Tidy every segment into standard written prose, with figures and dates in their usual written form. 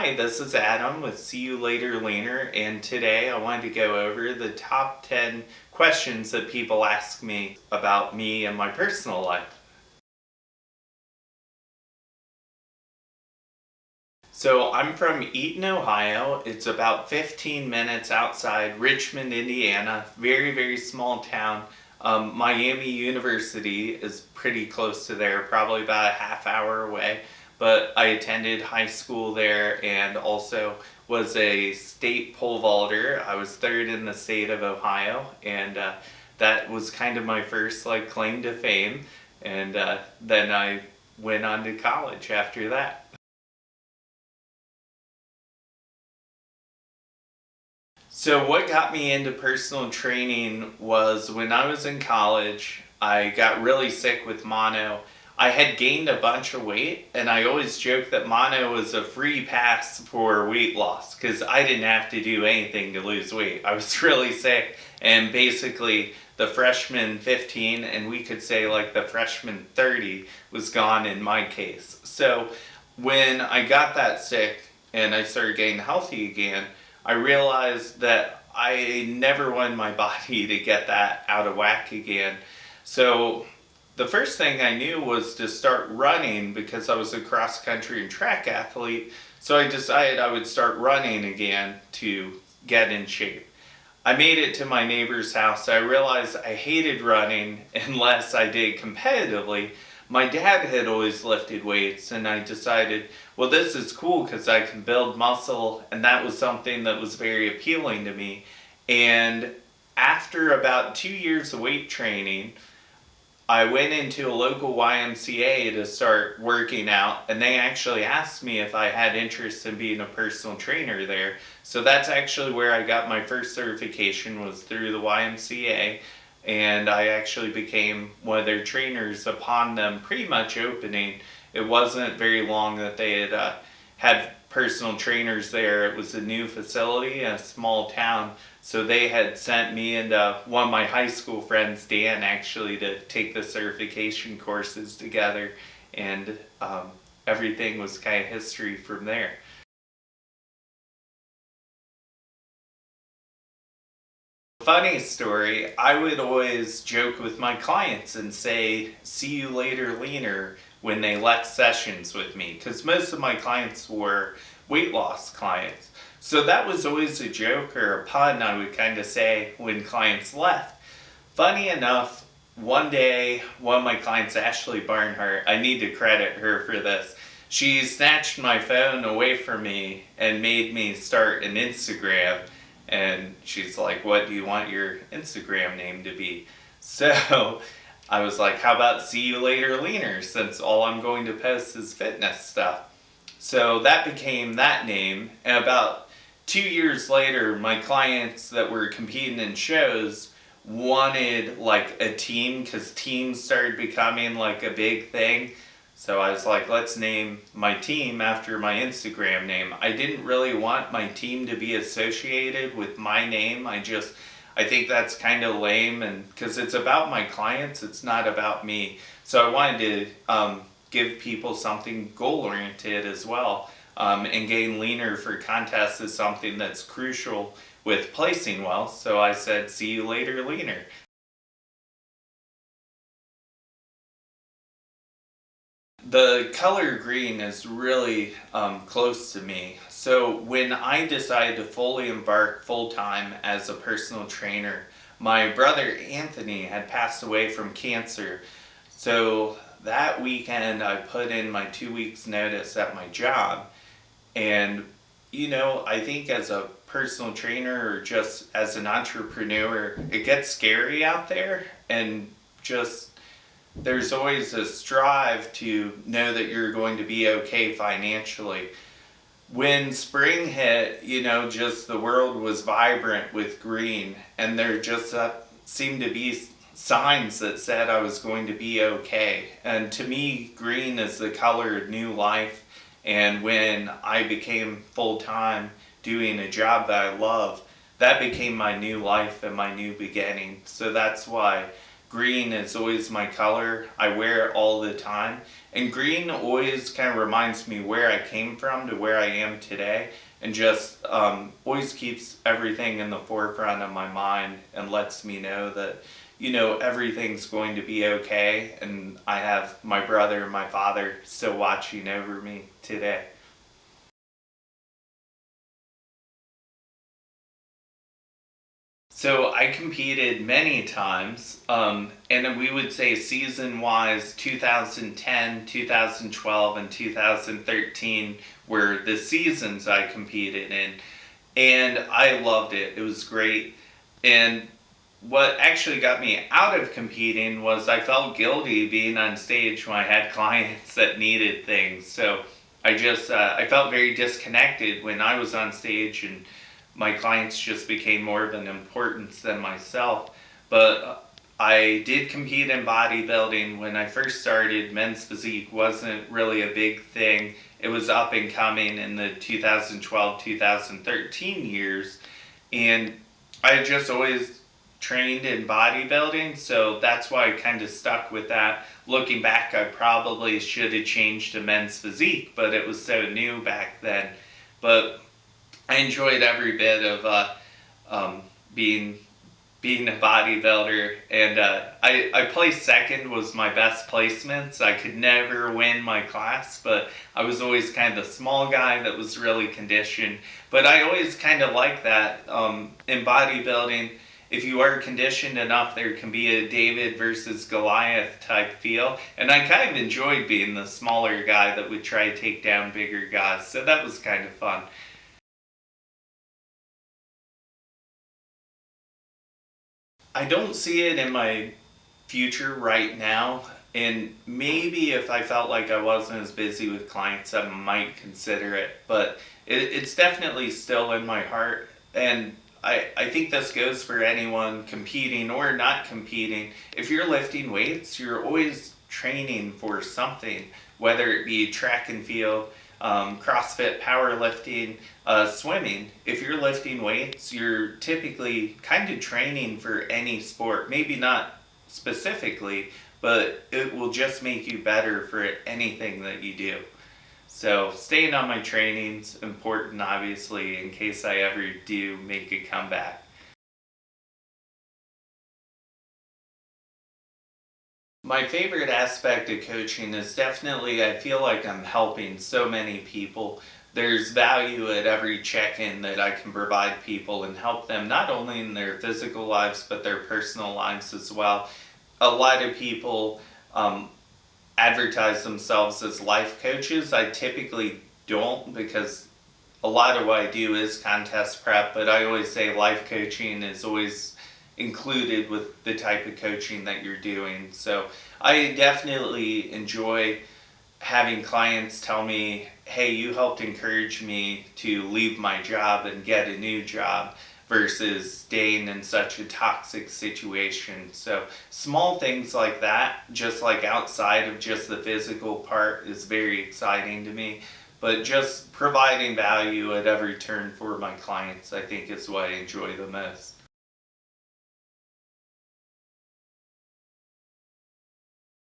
Hi, this is Adam with See You Later Leaner, and today I wanted to go over the top 10 questions that people ask me about me and my personal life. So I'm from Eaton, Ohio. It's about 15 minutes outside Richmond, Indiana. Very, very small town. Miami University is pretty close to there, probably about a half hour away. But I attended high school there and also was a state pole vaulter. I was third in the state of Ohio, and that was kind of my first claim to fame. And then I went on to college after that. So what got me into personal training was when I was in college, I got really sick with mono. I had gained a bunch of weight, and I always joke that mono was a free pass for weight loss because I didn't have to do anything to lose weight. I was really sick, and basically the freshman 15, and we could say like the freshman 30 was gone in my case. So when I got that sick and I started getting healthy again, I realized that I never wanted my body to get that out of whack again. So the first thing I knew was to start running because I was a cross country and track athlete. So I decided I would start running again to get in shape. I made it to my neighbor's house. I realized I hated running unless I did competitively. My dad had always lifted weights, and I decided, well, this is cool because I can build muscle, and that was something that was very appealing to me. And after about 2 years of weight training, I went into a local YMCA to start working out, and they actually asked me if I had interest in being a personal trainer there. So that's actually where I got my first certification, was through the YMCA, and I actually became one of their trainers upon them pretty much opening. It wasn't very long that they had personal trainers there. It was a new facility in a small town. So they had sent me and one of my high school friends, Dan, actually, to take the certification courses together. And everything was kind of history from there. Funny story, I would always joke with my clients and say, see you later, leaner, when they left sessions with me, because most of my clients were weight loss clients. So that was always a joke or a pun I would kind of say when clients left. Funny enough, one day, one of my clients, Ashley Barnhart, I need to credit her for this. She snatched my phone away from me and made me start an Instagram. And she's like, what do you want your Instagram name to be? So I was like, how about see you later, leaner, since all I'm going to post is fitness stuff. So that became that name. And about 2 years later, my clients that were competing in shows wanted like a team, because teams started becoming like a big thing. So I was like, let's name my team after my Instagram name. I didn't really want my team to be associated with my name. I think that's kind of lame, and because it's about my clients, it's not about me. So I wanted to give people something goal-oriented as well. And getting leaner for contests is something that's crucial with placing well. So I said, see you later, leaner. The color green is really close to me. So when I decided to fully embark full-time as a personal trainer, my brother Anthony had passed away from cancer. So that weekend I put in my 2 weeks notice at my job. And I think as a personal trainer or just as an entrepreneur, it gets scary out there, and just there's always a strive to know that you're going to be okay financially. When spring hit, just the world was vibrant with green, and there just seemed to be signs that said I was going to be okay. And to me, green is the color of new life. And when I became full-time doing a job that I love, that became my new life and my new beginning. So that's why green is always my color. I wear it all the time. And green always kind of reminds me where I came from to where I am today. And just always keeps everything in the forefront of my mind and lets me know that, everything's going to be okay. And I have my brother and my father still watching over me today. So I competed many times, and then we would say season-wise, 2010, 2012, and 2013 were the seasons I competed in, and I loved it. It was great, and what actually got me out of competing was I felt guilty being on stage when I had clients that needed things. So I felt very disconnected when I was on stage, and my clients just became more of an importance than myself. But I did compete in bodybuilding. When I first started, men's physique wasn't really a big thing. It was up and coming in the 2012 2013 years, and I just always trained in bodybuilding, so that's why I kind of stuck with that. Looking back, I probably should have changed to men's physique, but it was so new back then. But I enjoyed every bit of um, being being a bodybuilder, and I placed second was my best placements. I could never win my class, but I was always kind of the small guy that was really conditioned. But I always kind of like that in bodybuilding. If you are conditioned enough, there can be a David versus Goliath type feel. And I kind of enjoyed being the smaller guy that would try to take down bigger guys. So that was kind of fun. I don't see it in my future right now. And maybe if I felt like I wasn't as busy with clients, I might consider it. But it's definitely still in my heart. And I think this goes for anyone competing or not competing. If you're lifting weights, you're always training for something, whether it be track and field, CrossFit, powerlifting, swimming. If you're lifting weights, you're typically kind of training for any sport. Maybe not specifically, but it will just make you better for anything that you do. So staying on my training's important, obviously, in case I ever do make a comeback. My favorite aspect of coaching is definitely I feel like I'm helping so many people. There's value at every check-in that I can provide people and help them not only in their physical lives but their personal lives as well. A lot of people advertise themselves as life coaches. I typically don't, because a lot of what I do is contest prep, but I always say life coaching is always included with the type of coaching that you're doing. So I definitely enjoy having clients tell me, hey, you helped encourage me to leave my job and get a new job versus staying in such a toxic situation. So small things like that, just like outside of just the physical part, is very exciting to me. But just providing value at every turn for my clients, I think is what I enjoy the most.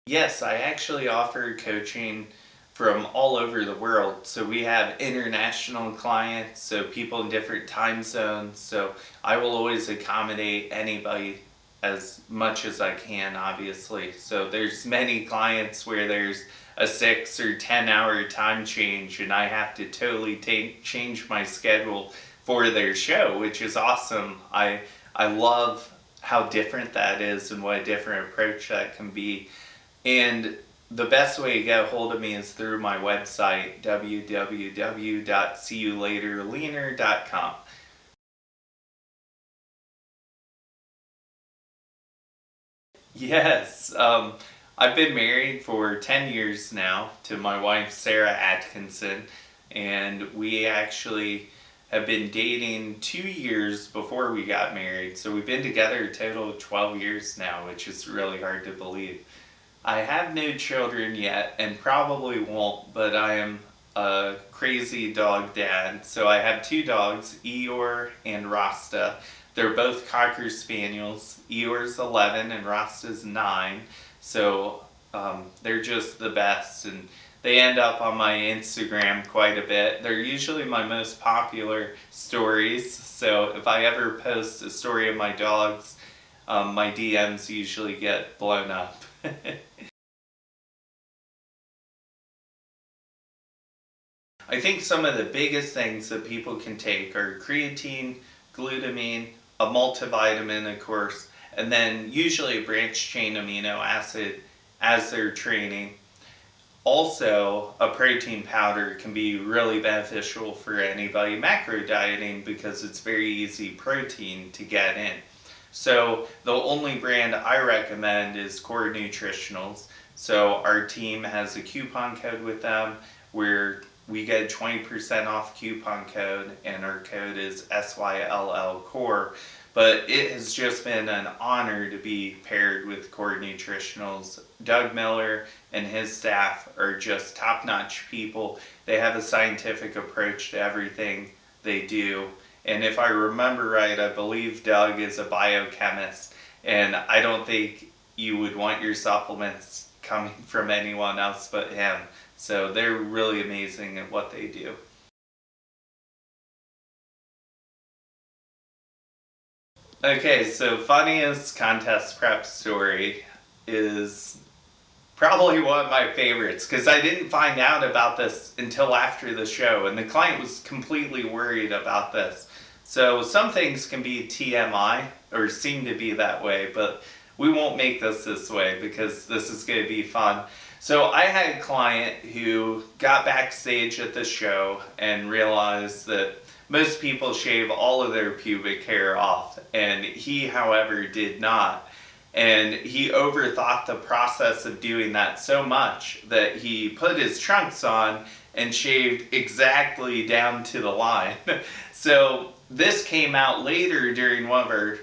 Yes, I actually offer coaching from all over the world. So we have international clients, so people in different time zones. So I will always accommodate anybody as much as I can, obviously. So there's many clients where there's a 6 or 10 hour time change, and I have to totally change my schedule for their show, which is awesome. I love how different that is and what a different approach that can be. And the best way to get a hold of me is through my website, www.seeyoulaterleaner.com. Yes, I've been married for 10 years now to my wife, Sarah Atkinson, and we actually have been dating 2 years before we got married. So we've been together a total of 12 years now, which is really hard to believe. I have no children yet and probably won't, but I am a crazy dog dad. So I have two dogs, Eeyore and Rasta. They're both Cocker Spaniels. Eeyore's 11 and Rasta's 9. So they're just the best, and they end up on my Instagram quite a bit. They're usually my most popular stories. So if I ever post a story of my dogs, my DMs usually get blown up. I think some of the biggest things that people can take are creatine, glutamine, a multivitamin, of course, and then usually a branched chain amino acid as they're training. Also, a protein powder can be really beneficial for anybody macro dieting because it's very easy protein to get in. So the only brand I recommend is Core Nutritionals. So our team has a coupon code with them where we get 20% off coupon code, and our code is SYLL Core. But it has just been an honor to be paired with Core Nutritionals. Doug Miller and his staff are just top-notch people. They have a scientific approach to everything they do. And if I remember right, I believe Doug is a biochemist, and I don't think you would want your supplements coming from anyone else but him. So they're really amazing at what they do. Okay, so funniest contest prep story is probably one of my favorites because I didn't find out about this until after the show, and the client was completely worried about this. So some things can be TMI or seem to be that way, but we won't make this way because this is going to be fun. So I had a client who got backstage at the show and realized that most people shave all of their pubic hair off, and he, however, did not. And he overthought the process of doing that so much that he put his trunks on and shaved exactly down to the line. So this came out later during one of our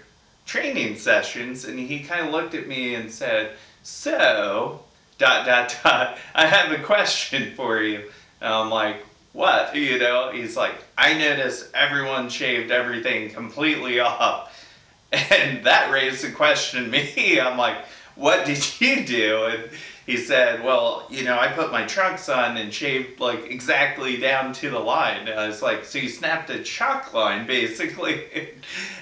training sessions, and he kind of looked at me and said, "So, ... I have a question for you." And I'm like, "What?" He's like, "I noticed everyone shaved everything completely off." And that raised a question in me. I'm like, "What did you do?" And he said, "Well, I put my trunks on and shaved like exactly down to the line." And I was like, "So you snapped a chalk line basically?"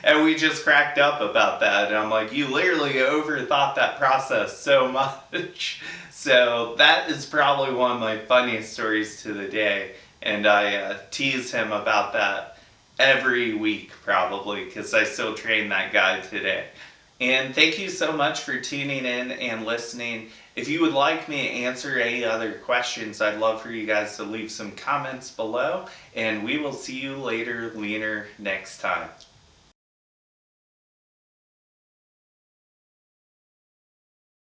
And we just cracked up about that. And I'm like, "You literally overthought that process so much." So that is probably one of my funniest stories to the day. And I tease him about that every week probably because I still train that guy today. And thank you so much for tuning in and listening. If you would like me to answer any other questions, I'd love for you guys to leave some comments below, and we will see you later, leaner, next time.